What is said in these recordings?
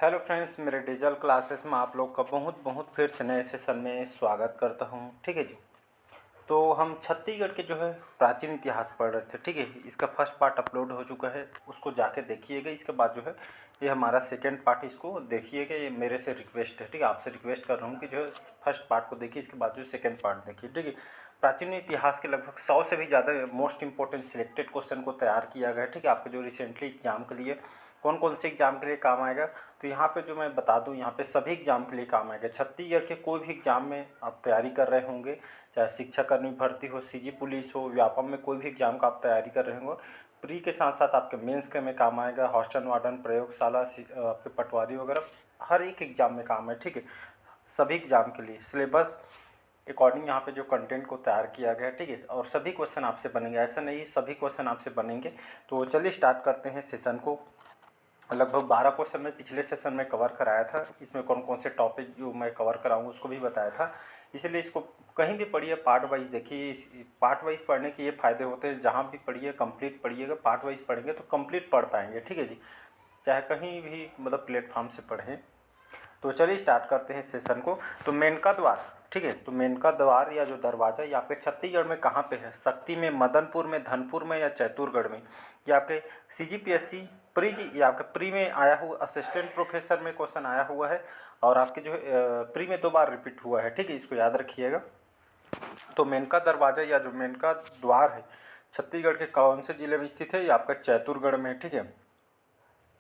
Hello friends, मेरे digital classes में आप लोग का बहुत बहुत फिर से नए सेशन में स्वागत करता हूं। ठीक है जी। तो हम छत्तीसगढ़ के जो है प्राचीन इतिहास पढ़ रहे थे। ठीक है, इसका फर्स्ट पार्ट अपलोड हो चुका है, उसको जाके देखिएगा। इसके बाद जो है ये हमारा सेकंड पार्ट, इसको देखिएगा। ये मेरे से रिक्वेस्ट है, ठीक है, आपसे रिक्वेस्ट कर रहा हूँ कि जो है फर्स्ट पार्ट को देखिए, इसके बाद जो सेकंड पार्ट देखिए। ठीक है, प्राचीन इतिहास के लगभग 100 से भी ज़्यादा मोस्ट इंपॉर्टेंट सिलेक्टेड क्वेश्चन को तैयार किया गया है। ठीक है, आपके जो रिसेंटली एग्जाम के लिए कौन कौन से एग्जाम के लिए काम आएगा, तो यहाँ पे जो मैं बता दूँ, यहाँ पे सभी एग्जाम के लिए काम आएगा। छत्तीसगढ़ के कोई भी एग्जाम में आप तैयारी कर रहे होंगे, चाहे शिक्षाकर्मी भर्ती हो, सीजी पुलिस हो, व्यापम में कोई भी एग्जाम का आप तैयारी कर रहे होंगे, प्री के साथ साथ आपके मेंस के में काम आएगा। हॉस्टल वार्डन, प्रयोगशाला, आपके पटवारी वगैरह हर एक एग्जाम में काम है। ठीक है, सभी एग्जाम के लिए सिलेबस अकॉर्डिंग यहाँ पे जो कंटेंट को तैयार किया गया है। ठीक है, और सभी क्वेश्चन आपसे बनेंगे, ऐसा नहीं सभी क्वेश्चन आपसे बनेंगे। तो चलिए स्टार्ट करते हैं सेशन को। लगभग 12 क्वेश्चन में पिछले सेशन में कवर कराया था। इसमें कौन कौन से टॉपिक जो मैं कवर कराऊंगा उसको भी बताया था। इसलिए इसको कहीं भी पढ़िए, पार्ट वाइज देखिए। पार्ट वाइज पढ़ने के ये फ़ायदे होते हैं, जहाँ भी पढ़िए कंप्लीट पढ़िएगा। पार्ट वाइज पढ़ेंगे तो कंप्लीट पढ़ पाएंगे। ठीक है जी, चाहे कहीं भी मतलब प्लेटफॉर्म से पढ़ें। तो चलिए स्टार्ट करते हैं सेशन को। तो मेनका द्वार, ठीक है, तो मेनका द्वार या जो दरवाज़ा ये आपके छत्तीसगढ़ में कहाँ पे है? शक्ति में, मदनपुर में, धनपुर में या चैतुरगढ़ में? ये आपके सीजीपीएससी प्री की, ये आपके प्री में आया हुआ, असिस्टेंट प्रोफेसर में क्वेश्चन आया हुआ है, और आपके जो है प्री में 2 बार रिपीट हुआ है। ठीक है, इसको याद रखिएगा। तो मेनका दरवाज़ा या जो मेनका द्वार है, छत्तीसगढ़ के कौन से जिले में स्थित है? ये आपका चैतुरगढ़ में। ठीक है,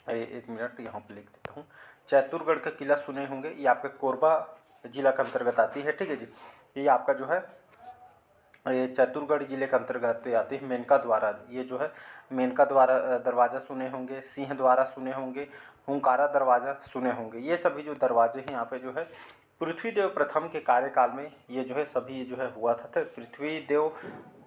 एक मिनट यहाँ पे लिख देता हूँ। चैतुरगढ़ का किला सुने होंगे, ये आपके कोरबा जिला के अंतर्गत आती है। ठीक है जी, ये आपका जो है ये चैतुरगढ़ जिले के अंतर्गत आती है मेनका द्वारा। ये जो है मेनका द्वारा दरवाज़ा सुने होंगे, सिंह द्वारा सुने होंगे, हुंकारा दरवाज़ा सुने होंगे। ये सभी जो दरवाजे हैं यहाँ पे जो है पृथ्वीदेव प्रथम के कार्यकाल में ये जो है सभी जो है हुआ था। तो पृथ्वीदेव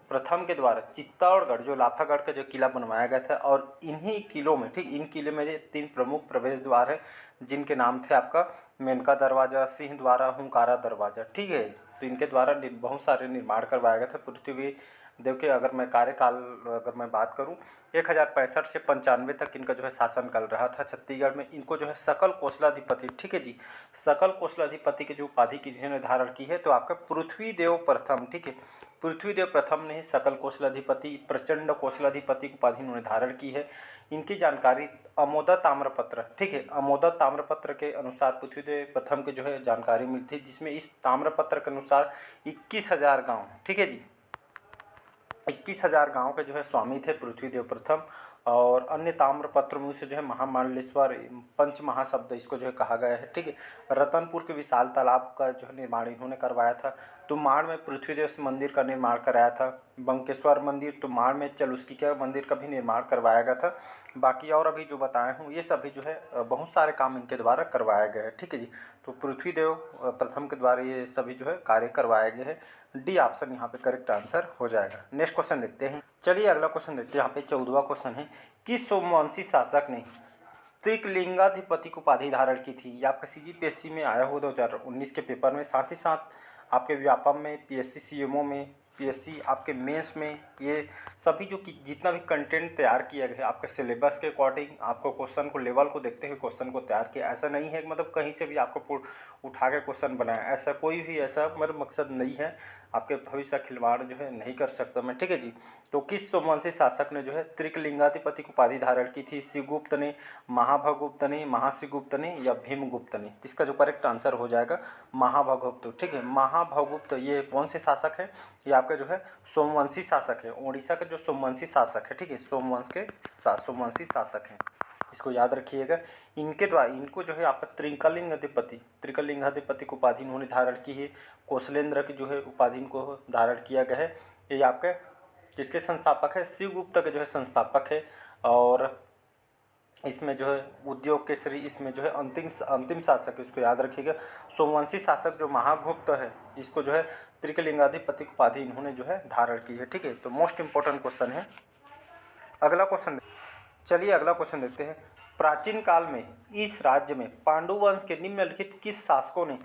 प्रथम के द्वारा चित्तौड़गढ़, जो लाफागढ़ का जो किला बनवाया गया था, और इन्हीं किलों में, ठीक, इन किले में 3 प्रमुख प्रवेश द्वार है, जिनके नाम थे आपका मेनका दरवाज़ा, सिंह द्वारा, हुंकारा दरवाज़ा। ठीक है, तो इनके द्वारा बहुत सारे निर्माण करवाया गया था। पृथ्वी देव के अगर मैं कार्यकाल अगर मैं बात करूं, 1065 से 95 तक इनका जो है शासन काल रहा था छत्तीसगढ़ में। इनको जो है सकल कोसलाधिपति, ठीक है जी, सकल कोसलाधिपति की जो उपाधि की जिन्होंने धारण की है, तो आपका पृथ्वीदेव प्रथम। ठीक है, पृथ्वीदेव प्रथम ने सकल कोसलाधिपति, प्रचंड कोसलाधिपति की उपाधि उन्होंने धारण की है। इनकी जानकारी अमोदा ताम्रपत्र, ठीक है, अमोदा ताम्रपत्र के अनुसार पृथ्वीदेव प्रथम की जो है जानकारी मिलती है, जिसमें इस ताम्रपत्र के अनुसार 21,000 गाँव, ठीक है जी, 21,000 गाँव के जो है स्वामी थे पृथ्वीदेव प्रथम। और अन्य ताम्रपत्र में से जो है महामालेश्वर, पंच महाशब्द इसको जो है कहा गया है। ठीक है, रतनपुर के विशाल तालाब का जो है निर्माण इन्होंने करवाया था। तुमाड़ में पृथ्वीदेव मंदिर का निर्माण कराया था। बंकेश्वर मंदिर, तुमाड़ में चलुस्की के मंदिर का भी निर्माण करवाया गया था। बाकी और अभी जो बताए हूँ ये सभी जो है बहुत सारे काम इनके द्वारा करवाया गया है। ठीक है जी, तो पृथ्वीदेव प्रथम के द्वारा ये सभी जो है कार्य करवाए गए हैं। डी ऑप्शन यहाँ पे करेक्ट आंसर हो जाएगा। नेक्स्ट क्वेश्चन देखते हैं। चलिए अगला क्वेश्चन देखते हैं। यहाँ पे 14वां क्वेश्चन है, किस सोमवंशी शासक ने त्रिकलिंगाधिपति को उपाधि धारण की थी? ये आपका सीजीपीएससी में आया हुआ 2019 के पेपर में, साथ ही साथ आपके व्यापम में, पीएससी सीएमओ में, पीएससी आपके मेंस में, ये सभी जो जितना भी कंटेंट तैयार किया गया है आपके सिलेबस के अकॉर्डिंग, आपको क्वेश्चन को लेवल को देखते हुए क्वेश्चन को तैयार किया। ऐसा नहीं है मतलब कहीं से भी आपको उठा के क्वेश्चन बनाया, ऐसा कोई भी ऐसा मतलब मकसद नहीं है। आपके भविष्य का खिलवाड़ जो है नहीं कर सकता मैं। ठीक है जी, तो किस सोमवंशी शासक ने जो है त्रिकलिंगाधिपति को उपाधि धारण की थी? शिवगुप्त ने, महाभगुप्त ने, महाशिवगुप्त ने या भीमगुप्त ने? इसका जो करेक्ट आंसर हो जाएगा महाभगुप्त। ठीक है, महाभगुप्त ये कौन से शासक है? ये आपके जो है सोमवंशी शासक है, उड़ीसा के जो सोमवंशी शासक है। ठीक है, सोमवंशी शासक हैं, इसको याद रखिएगा। इनके द्वारा इनको जो है आप त्रिकलिंगाधिपति को उपाधि इन्होंने धारण की है। कौशलेंद्र की जो है उपाधि इनको धारण किया गया है। ये आपके किसके संस्थापक है? शिवगुप्त के जो है संस्थापक है। और इसमें जो है उद्योग केसरी, इसमें जो है अंतिम शासक है, इसको याद रखिएगा। सोमवंशी शासक जो महागुप्त है, इसको जो है त्रिकलिंगाधिपति उपाधि इन्होंने जो है धारण की है। ठीक है, तो मोस्ट इंपॉर्टेंट क्वेश्चन है। अगला क्वेश्चन, चलिए अगला क्वेश्चन देखते हैं। प्राचीन काल में इस राज्य में पांडु वंश के निम्नलिखित किस शासकों ने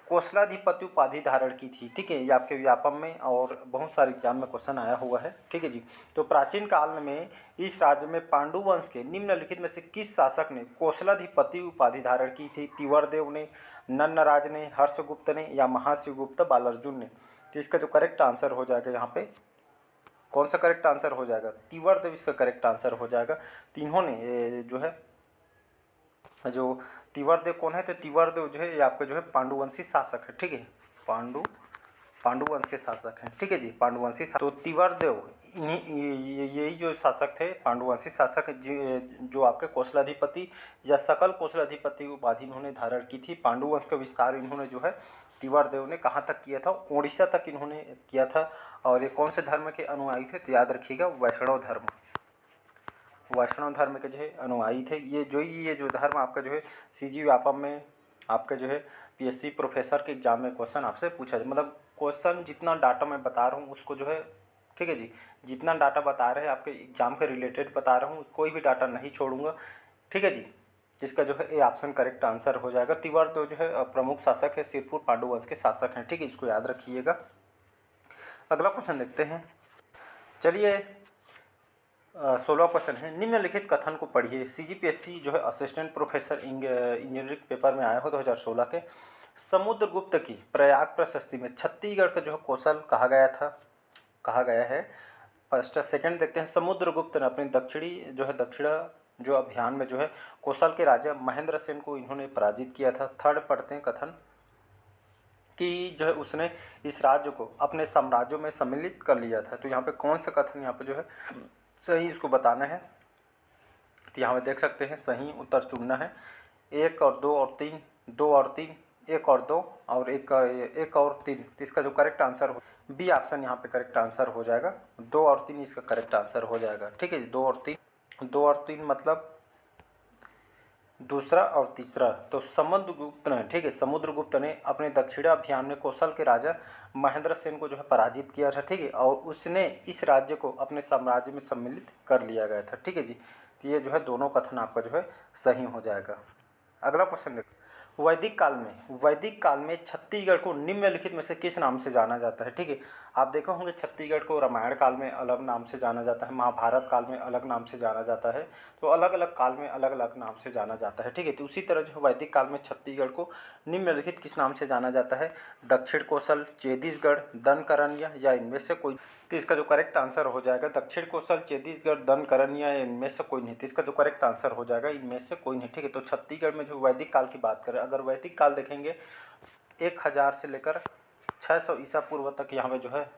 कोसलाधिपति उपाधि धारण की थी। ठीक है, ये आपके व्यापम में और बहुत सारे एग्जाम में क्वेश्चन आया हुआ है। ठीक है जी। तो प्राचीन काल में इस राज्य में पांडु वंश के निम्नलिखित में से किस शासक ने कोसलाधिपति उपाधि धारण की थी? तिवरदेव ने, नन्नराज ने, हर्षगुप्त ने या महाशिवगुप्त बालार्जुन ने? तो इसका जो करेक्ट आंसर हो जाएगा यहाँ पे, कौन सा करेक्ट आंसर हो जाएगा? तिवरदेव इसका करेक्ट आंसर हो जाएगा। तीनों ने ये जो है, जो तिवरदेव कौन है? तो तिवरदेव जो है ये आपके जो है पांडुवंशी शासक है। ठीक है, पांडुवंश के शासक हैं। ठीक है जी, पांडुवंशी। तो तिवरदेव यही जो शासक थे, पांडुवंशी शासक, जो आपके कोसलाधिपति या सकल कोसलाधिपति उपाधि इन्होंने धारण की थी। पांडुवंश का विस्तार इन्होंने जो है तिवरदेव ने कहाँ तक किया था? उड़ीसा तक इन्होंने किया था। और ये कौन से धर्म के अनुयायी थे? तो याद रखिएगा, वैष्णव धर्म के जो है अनुयायी थे। ये जो धर्म आपका जो है सीजी व्यापम में आपका जो है पीएससी प्रोफेसर के एग्जाम में क्वेश्चन आपसे पूछा जाए, मतलब क्वेश्चन जितना डाटा मैं बता रहा हूँ उसको जो है, ठीक है जी, जितना डाटा बता रहे हैं आपके एग्जाम के रिलेटेड बता रहा हूँ, कोई भी डाटा नहीं छोड़ूंगा। ठीक है जी, जिसका जो है ए ऑप्शन करेक्ट आंसर हो जाएगा। तिवरदेव जो है प्रमुख शासक है, सिरपुर पांडुवंश के शासक हैं। ठीक है, इसको याद रखिएगा। अगला क्वेश्चन देखते हैं। चलिए 16 क्वेश्चन है। निम्नलिखित कथन को पढ़िए। सीजीपीएससी जो है असिस्टेंट प्रोफेसर इंजीनियरिंग पेपर में आया हो 2016 के। समुद्रगुप्त की प्रयाग प्रशस्ति में छत्तीसगढ़ का जो है कौशल कहा गया है। फर्स्ट सेकंड देखते हैं। समुद्रगुप्त ने अपने दक्षिण जो अभियान में जो है कौशल के राजा महेंद्र सेन को इन्होंने पराजित किया था। थर्ड पढ़ते हैं कथन कि जो है उसने इस राज्य को अपने साम्राज्यों में सम्मिलित कर लिया था। तो यहाँ पे कौन सा कथन यहाँ पे जो है सही, इसको बताना है। तो यहाँ पे देख सकते हैं सही उत्तर चुनना है। 1 और 2 और 3, 2 और 3, 1 और 2 और 1 और 3। तो इसका जो करेक्ट आंसर हो, बी ऑप्शन यहाँ पे करेक्ट आंसर हो जाएगा। 2 और 3 इसका करेक्ट आंसर हो जाएगा। ठीक है जी, 2 और 3 मतलब दूसरा और तीसरा। तो समुद्रगुप्त ने, ठीक है, समुद्रगुप्त ने अपने दक्षिणी अभियान में कौशल के राजा महेंद्र सेन को जो है पराजित किया था। ठीक है, और उसने इस राज्य को अपने साम्राज्य में सम्मिलित कर लिया गया था। ठीक है जी, तो ये जो है दोनों कथन आपका जो है सही हो जाएगा। अगला क्वेश्चन देखो। वैदिक काल में छत्तीसगढ़ को निम्नलिखित में से किस नाम से जाना जाता है? ठीक है, आप देखे होंगे छत्तीसगढ़ को रामायण काल में अलग नाम से जाना जाता है, महाभारत काल में अलग नाम से जाना जाता है। तो अलग अलग काल में अलग अलग नाम से जाना जाता है। ठीक है, तो उसी तरह जो वैदिक काल में छत्तीसगढ़ को निम्नलिखित किस नाम से जाना जाता है? दक्षिण कौशल, छत्तीसगढ़, दनकरनिया या इनमें से कोई? तो इसका जो करेक्ट आंसर हो जाएगा दक्षिण कौशल, छत्तीसगढ़, दनकरनिया या इनमें से कोई नहीं। तो इसका जो करेक्ट आंसर हो जाएगा इनमें से कोई नहीं। ठीक है, तो छत्तीसगढ़ में जो वैदिक काल की बात करें, अगर वैदिक काल देखेंगे 1000 से लेकर 600 ईसा पूर्व तक यहाँ पे जो है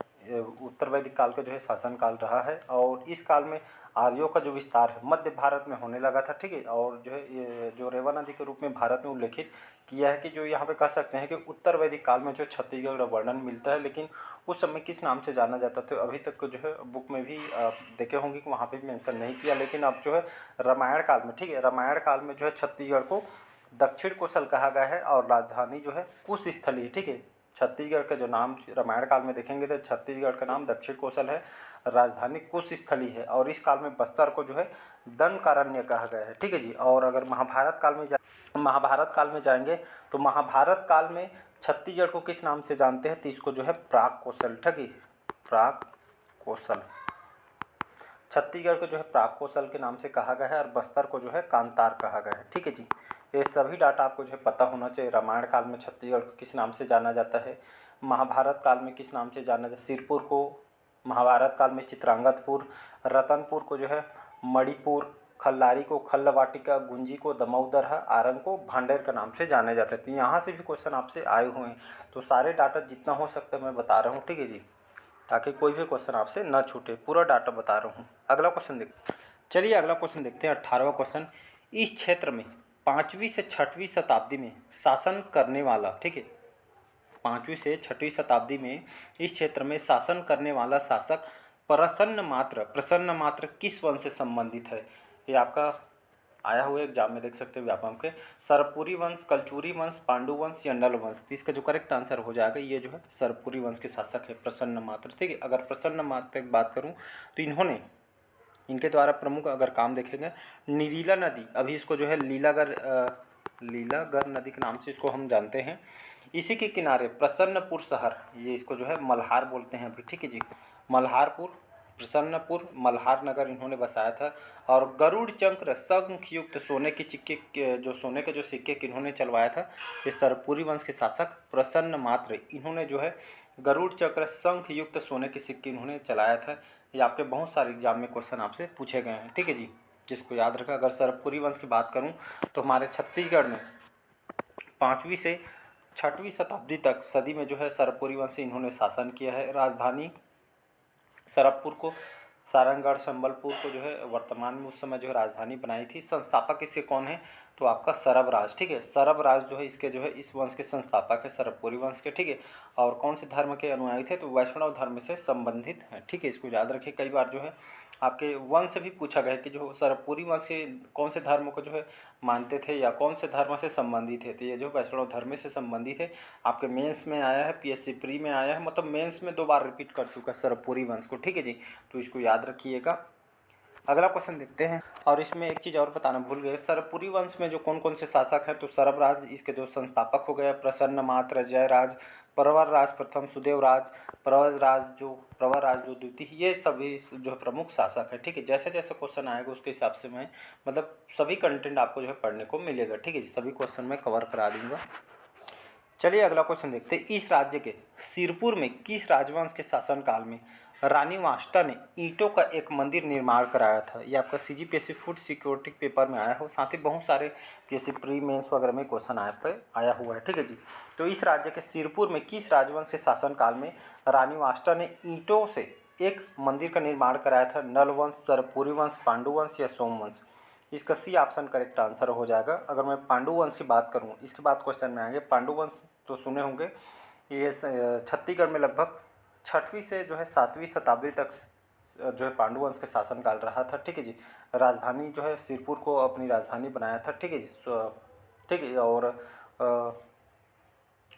उत्तर वैदिक काल का जो है शासन काल रहा है। और इस काल में आर्यों का जो विस्तार है मध्य भारत में होने लगा था। ठीक है, और जो है ये जो रेवा नदी के रूप में भारत में उल्लेखित किया है कि जो यहाँ पे कह सकते हैं कि उत्तर वैदिक काल में जो छत्तीसगढ़ का वर्णन मिलता है, लेकिन उस समय किस नाम से जाना जाता था अभी तक जो है बुक में भी आप देखे होंगे कि वहाँ पे भी मेंशन नहीं किया। लेकिन अब जो है रामायण काल में, ठीक है, रामायण काल में जो है छत्तीसगढ़ को दक्षिण कौशल कहा गया है और राजधानी जो है कुश स्थली है। ठीक है, छत्तीसगढ़ का जो नाम रामायण काल में देखेंगे तो छत्तीसगढ़ का नाम दक्षिण कौशल है, राजधानी कुश स्थली है। और इस काल में बस्तर को जो है दनकारण्य कहा गया है। ठीक है जी, और अगर महाभारत काल में जाएंगे तो महाभारत काल में छत्तीसगढ़ को किस नाम से जानते हैं? तो इसको जो है प्राग कौशल, ठीक है, प्राग कौशल, छत्तीसगढ़ को जो है प्राग कौशल के नाम से कहा गया है और बस्तर को जो है कांतार कहा गया है। ठीक है जी, ये सभी डाटा आपको जो है पता होना चाहिए। रामायण काल में छत्तीसगढ़ को किस नाम से जाना जाता है, महाभारत काल में किस नाम से जाना जाता है? सिरपुर को महाभारत काल में चित्रांगतपुर, रतनपुर को जो है मणिपुर, खल्लारी को खल्लवाटिका, गुंजी को दमोदर, आरंग को भांडेर का नाम से जाने जाते हैं। तो यहाँ से भी क्वेश्चन आपसे आए हुए हैं, तो सारे डाटा जितना हो सकता है मैं बता रहा हूँ। ठीक है जी, ताकि कोई भी क्वेश्चन आपसे न छूटे, पूरा डाटा बता रहा हूँ। अगला क्वेश्चन देखते हैं। चलिए अगला क्वेश्चन देखते हैं, 18वां क्वेश्चन। इस क्षेत्र में 5वीं से 6वीं शताब्दी में शासन करने वाला, ठीक है, 5वीं से 6वीं शताब्दी में इस क्षेत्र में शासन करने वाला शासक प्रसन्न मात्र किस वंश से संबंधित है? ये आपका आया हुआ एग्जाम में देख सकते हो व्यापम के। सरपुरी वंश, कलचुरी वंश, पांडु वंश या नल वंश? तो इसका जो करेक्ट आंसर हो जाएगा ये जो है सरपुरी वंश के शासक है प्रसन्न मात्र। ठीक है, अगर प्रसन्न मात्र की बात करूँ तो इनके द्वारा प्रमुख अगर काम देखेंगे, नीला नदी, अभी इसको जो है लीलागर लीलागर नदी के नाम से इसको हम जानते हैं। इसी के किनारे प्रसन्नपुर शहर, ये इसको जो है मल्हार बोलते हैं अभी, ठीक है जी। मल्हारपुर, प्रसन्नपुर, मल्हार नगर इन्होंने बसाया था। और गरुड़ चक्र शंख युक्त सोने के सिक्के, जो सोने के जो सिक्के किन्होंने चलवाया था, ये सरपुरी वंश के शासक प्रसन्न मात्र इन्होंने जो है गरुड़ चक्र शंख युक्त सोने के सिक्के इन्होंने चलाया था। ये आपके बहुत सारे एग्जाम में क्वेश्चन आपसे पूछे गए हैं, ठीक है जी, जिसको याद रखा। अगर सरपुरी वंश की बात करूं तो हमारे छत्तीसगढ़ में 5वीं से 6वीं शताब्दी तक सदी में जो है सरपुरी वंश से इन्होंने शासन किया है। राजधानी सरपपुर को, सारंगढ़, संबलपुर को जो है वर्तमान में उस समय जो है राजधानी बनाई थी। संस्थापक इसके कौन है, तो आपका सरबराज, ठीक है। सरबराज जो है इसके जो है इस वंश के संस्थापक है, सरबपुरी वंश के, ठीक है। और कौन से धर्म के अनुयायी थे, तो वैष्णव धर्म से संबंधित है, ठीक है। इसको याद रखिए, कई बार जो है आपके वंश से भी पूछा गया है कि जो सरबपुरी वंश से कौन से धर्म को जो है मानते थे या कौन से धर्म से संबंधित थे, तो ये जो वैष्णव धर्म से संबंधित है। आपके मेंस में आया है, पीएससी प्री में आया है, मतलब मेंस में 2 बार रिपीट कर चुका है सरबपुरी वंश को, ठीक है जी। तो इसको याद रखिएगा। अगला क्वेश्चन देखते हैं। और इसमें एक चीज़ और बताना भूल गए, सरपुरी वंश में जो कौन कौन से शासक हैं, तो सरबराज इसके जो संस्थापक हो गए, प्रसन्न मात्र, जयराज, प्रवरराज प्रथम, सुदेवराज, प्रवरराज जो द्वितीय, ये सभी जो प्रमुख शासक है, ठीक है। जैसे जैसे क्वेश्चन आएगा उसके हिसाब से मैं मतलब सभी कंटेंट आपको जो है पढ़ने को मिलेगा, ठीक है। सभी क्वेश्चन मैं कवर करा दूंगा। चलिए अगला क्वेश्चन देखते हैं। इस राज्य के सिरपुर में किस राजवंश के शासनकाल में रानी वाष्टा ने ईंटों का एक मंदिर निर्माण कराया था। ये आपका सीजीपीएससी फूड सिक्योरिटी पेपर में आया हो, साथ ही बहुत सारे पीएससी प्री मेंस वगैरह में क्वेश्चन आया हुआ है, ठीक है जी। तो इस राज्य के सिरपुर में किस राजवंश के शासनकाल में रानी वाष्टा ने ईंटों से एक मंदिर का निर्माण कराया था। नल वंश, सरपुरी वंश, पांडु वंश या सोमवंश। इसका सी ऑप्शन करेक्ट आंसर हो जाएगा। अगर मैं पांडु वंश की बात करूं, इसके बाद क्वेश्चन में आएंगे। पांडु वंश तो सुने होंगे, ये छत्तीसगढ़ में लगभग 6वीं से जो है 7वीं शताब्दी तक जो है पांडु वंश के शासनकाल रहा था, ठीक है जी। राजधानी जो है सिरपुर को अपनी राजधानी बनाया था, ठीक है जी। ठीक है। और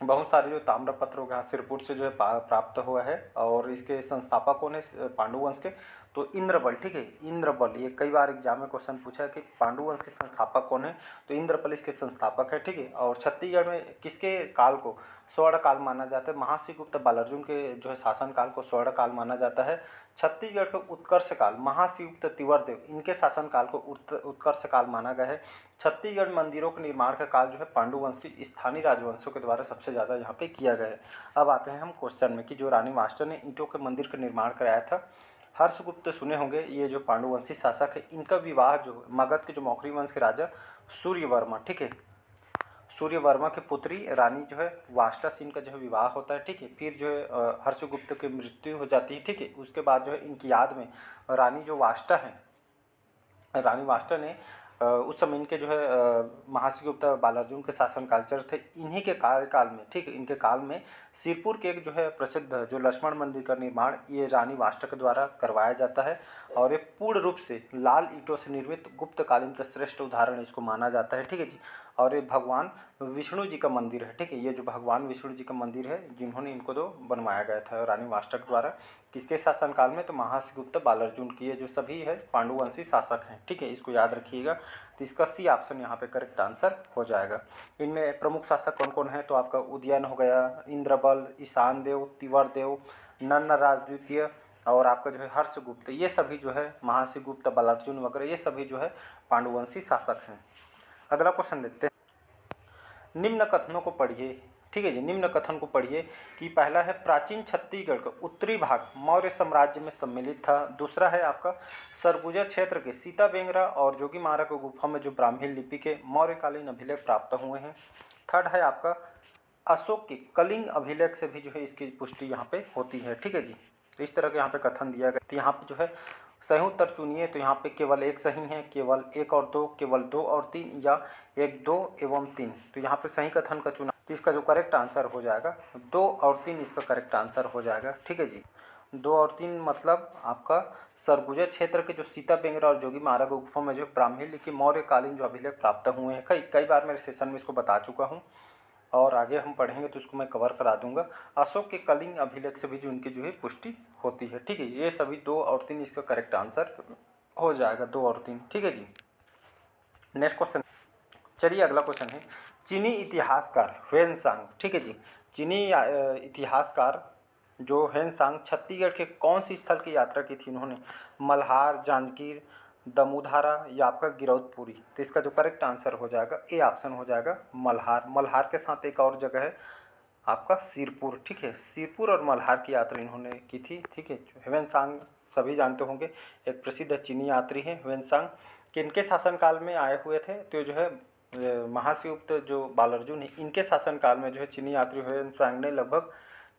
बहुत सारे जो ताम्रपत्र हो गया सिरपुर से जो है प्राप्त हुआ है। और इसके संस्थापक कौन है पांडु वंश के, तो इंद्रबल, ठीक है। इंद्रबल, ये कई बार एग्जाम में क्वेश्चन पूछा है कि पांडु वंश के संस्थापक कौन है, तो इंद्रबल इसके संस्थापक है, ठीक है। और छत्तीसगढ़ में किसके काल को स्वर्ण काल माना जाता है, महाश्रीगुप्त बालार्जुन के जो है शासन काल को स्वर्ण काल माना जाता है। छत्तीसगढ़ का उत्कर्ष काल महाश्रीगुप्त तिवर्देव, इनके शासन काल को उत्कर्ष काल माना गया है। छत्तीसगढ़ मंदिरों के निर्माण का काल जो है पांडु वंश की स्थानीय राजवंशों के द्वारा सबसे ज़्यादा यहाँ पे किया गया है। अब आते हैं हम क्वेश्चन में कि जो रानी वाष्टा ने ईंटों के मंदिर का निर्माण कराया था। हर्षगुप्त सुने होंगे, ये जो पांडुवंशी शासक है, इनका विवाह जो मगध के जो मौखरी वंश के राजा सूर्यवर्मा, ठीक है, सूर्यवर्मा की पुत्री रानी जो है वाष्टा से इनका जो है विवाह होता है, ठीक है। फिर जो है हर्षगुप्त की मृत्यु हो जाती है, ठीक है। उसके बाद जो है इनकी याद में रानी जो वाष्टा है, रानी वाष्टा ने उस समय इनके जो है महाश्रीगुप्त बालार्जुन के शासनकाल चल थे, इन्हीं के कार्यकाल में, ठीक है, इनके काल में सिरपुर के एक जो है प्रसिद्ध जो लक्ष्मण मंदिर का निर्माण ये रानी वाष्टा के द्वारा करवाया जाता है। और ये पूर्ण रूप से लाल ईंटों से निर्मित गुप्तकालीन का श्रेष्ठ उदाहरण इसको माना जाता है, ठीक है जी। और ये भगवान विष्णु जी का मंदिर है, ठीक है। ये जो भगवान विष्णु जी का मंदिर है जिन्होंने इनको तो बनवाया गया था रानी वाष्टा के द्वारा, किसके शासनकाल में, तो महाश्रीगुप्त बालार्जुन की। ये जो सभी है पांडुवंशी शासक हैं, ठीक है, इसको याद रखिएगा। तो इसका सी ऑप्शन यहाँ पे करेक्ट आंसर हो जाएगा। इनमें प्रमुख शासक कौन कौन है, तो आपका उदयन हो गया, इंद्रबल, ईशान देव, तिवरदेव, नन्नराज द्वितीय और आपका जो है हर्षगुप्त, ये सभी जो है महाश्रीगुप्त बालार्जुन वगैरह ये सभी जो है पांडुवंशी शासक हैं। अगला क्वेश्चन देखते हैं। निम्न कथनों को पढ़िए, ठीक है जी। निम्न कथन को पढ़िए कि पहला है प्राचीन छत्तीसगढ़ का उत्तरी भाग मौर्य साम्राज्य में सम्मिलित था। दूसरा है आपका सरगुजा क्षेत्र के सीता बेंगरा और जोगी मारा की गुफा में जो ब्राह्मी लिपि के मौर्यकालीन अभिलेख प्राप्त हुए हैं। थर्ड है आपका अशोक के कलिंग अभिलेख से भी जो है इसकी पुष्टि यहाँ पे होती है, ठीक है जी। तो इस तरह के यहाँ पे कथन दिया गया। तो यहाँ पे जो है सही उत्तर चुनिए, तो यहाँ पे केवल एक सही है, केवल एक और दो, केवल दो और तीन या एक, दो एवं तीन। तो यहाँ पे सही कथन का चुना, तो इसका जो करेक्ट आंसर हो जाएगा 2 और 3 इसका करेक्ट आंसर हो जाएगा, ठीक है जी। 2 और 3 मतलब आपका सरगुजा क्षेत्र के जो सीता बेंगरा और जोगी मारा गुफा में जो ब्राह्मी लिपि मौर्यकालीन जो अभिलेख प्राप्त हुए हैं, कई कई बार मेरे सेशन में इसको बता चुका हूँ और आगे हम पढ़ेंगे तो इसको मैं कवर करा दूंगा। अशोक के कलिंग अभिलेख से भी जो उनकी जो है पुष्टि होती है, ठीक है। ये सभी 2 और 3 इसका करेक्ट आंसर हो जाएगा, 2 और 3, ठीक है जी। Next question. चलिए अगला क्वेश्चन है, चीनी इतिहासकार ह्वेनसांग, ठीक है जी, चीनी इतिहासकार जो ह्वेनसांग छत्तीसगढ़ के कौन सी स्थल की यात्रा की थी उन्होंने? मल्हार, जांजगीर, दमूधारा या आपका गिरौदपुरी? तो इसका जो करेक्ट आंसर हो जाएगा ए ऑप्शन हो जाएगा मल्हार। मल्हार के साथ एक और जगह है आपका सिरपुर, ठीक है, सिरपुर और मल्हार की यात्रा इन्होंने की थी, ठीक है। ह्वेनसांग सभी जानते होंगे, एक प्रसिद्ध चीनी यात्री हैं ह्वेनसांग। किनके शासनकाल में आए हुए थे? तो जो है महासिगुप्त जो बालार्जुन है, इनके शासनकाल में जो है चीनी यात्री ह्वेनसांग ने लगभग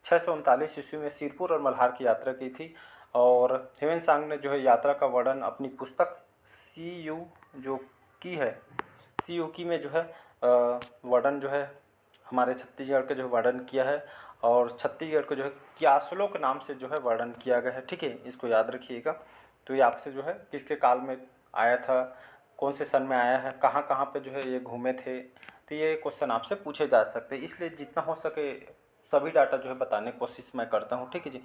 639 ईस्वी में सिरपुर और मल्हार की यात्रा की थी। और ह्वेनसांग ने जो है यात्रा का वर्णन अपनी पुस्तक CU जो की है, CU की में जो है वर्णन जो है हमारे छत्तीसगढ़ के जो वर्णन किया है, और छत्तीसगढ़ को जो है क्यासलोक नाम से जो है वर्णन किया गया है, ठीक है, इसको याद रखिएगा। तो ये आपसे जो है किसके काल में आया था, कौन से सन में आया है, कहाँ कहाँ पे जो है ये घूमे थे, तो ये क्वेश्चन आपसे पूछे जा सकते हैं। इसलिए जितना हो सके सभी डाटा जो है बताने की कोशिश मैं करता हूँ, ठीक है जी।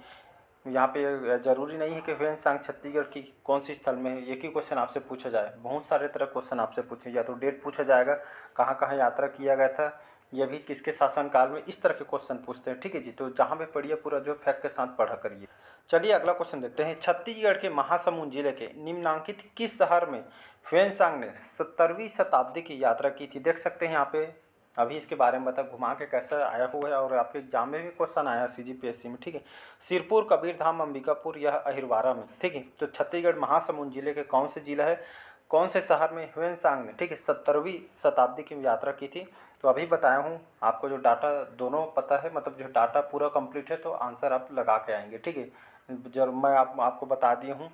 यहाँ पे ज़रूरी नहीं है कि ह्वेनसांग छत्तीसगढ़ की कौन सी स्थल में है, एक ही क्वेश्चन आपसे पूछा जाए, बहुत सारे तरह क्वेश्चन आपसे पूछे, या तो डेट पूछा जाएगा, कहाँ कहाँ यात्रा किया गया था, ये भी किसके शासनकाल में, इस तरह के क्वेश्चन पूछते हैं, ठीक है जी। तो जहाँ भी पढ़िए पूरा जो फैक्ट के साथ पढ़ा करिए। चलिए अगला क्वेश्चन देखते हैं, छत्तीसगढ़ के महासमुंद जिले के निम्नांकित किस शहर में ह्वेनसांग ने 17वीं शताब्दी की यात्रा की थी? देख सकते हैं यहाँ पे अभी इसके बारे में बता, घुमा के कैसा आया हुआ है, और आपके एग्जाम में भी क्वेश्चन आया CGPSC में, ठीक है। सिरपुर, कबीरधाम, अंबिकापुर या अहिरवारा में, ठीक है। तो छत्तीसगढ़ महासमुंद जिले के कौन से जिला है, कौन से शहर में ह्वेनसांग ने, ठीक है, 17वीं शताब्दी की यात्रा की थी? तो अभी बताया हूँ आपको, जो डाटा दोनों पता है, मतलब जो डाटा पूरा कंप्लीट है तो आंसर आप लगा के आएंगे, ठीक है। जब मैं आपको बता दिया हूँ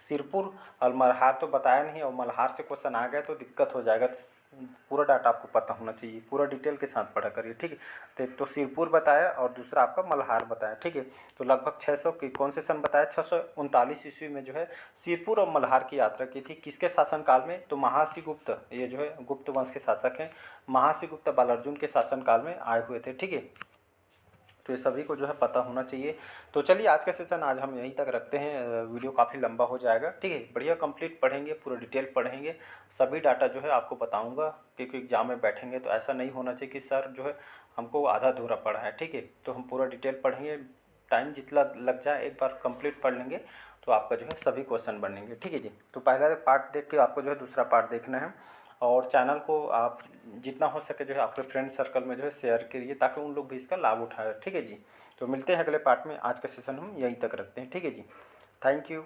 सिरपुर और मल्हार तो बताया नहीं, और मल्हार से क्वेश्चन आ गया तो दिक्कत हो जाएगा। तो पूरा डाटा आपको पता होना चाहिए, पूरा डिटेल के साथ पढ़ा करिए, ठीक है। तो सिरपुर बताया और दूसरा आपका मल्हार बताया, ठीक है। तो लगभग 600 की कौन से सन बताया, 639 ईस्वी में जो है सिरपुर और मल्हार की यात्रा की थी, किसके शासनकाल में? तो महासिगुप्त, ये जो है गुप्त वंश के शासक हैं, महासिगुप्त बालार्जुन के शासनकाल में आए हुए थे, ठीक है। तो ये सभी को जो है पता होना चाहिए। तो चलिए आज का सेशन आज हम यहीं तक रखते हैं, वीडियो काफ़ी लंबा हो जाएगा, ठीक है। बढ़िया कंप्लीट पढ़ेंगे, पूरा डिटेल पढ़ेंगे, सभी डाटा जो है आपको बताऊंगा, क्योंकि एग्जाम में बैठेंगे तो ऐसा नहीं होना चाहिए कि सर जो है हमको आधा अधूरा पढ़ा है, ठीक है। तो हम पूरा डिटेल पढ़ेंगे, टाइम जितना लग जाए एक बार कंप्लीट पढ़ लेंगे तो आपका जो है सभी क्वेश्चन बनेंगे, ठीक है जी। तो पहला पार्ट देख के आपको जो है दूसरा पार्ट देखना है, और चैनल को आप जितना हो सके जो है आपके फ्रेंड सर्कल में जो है शेयर करिए, ताकि उन लोग भी इसका लाभ उठाएं, ठीक है जी। तो मिलते हैं अगले पार्ट में, आज का सेशन हम यहीं तक रखते हैं, ठीक है जी। Thank you.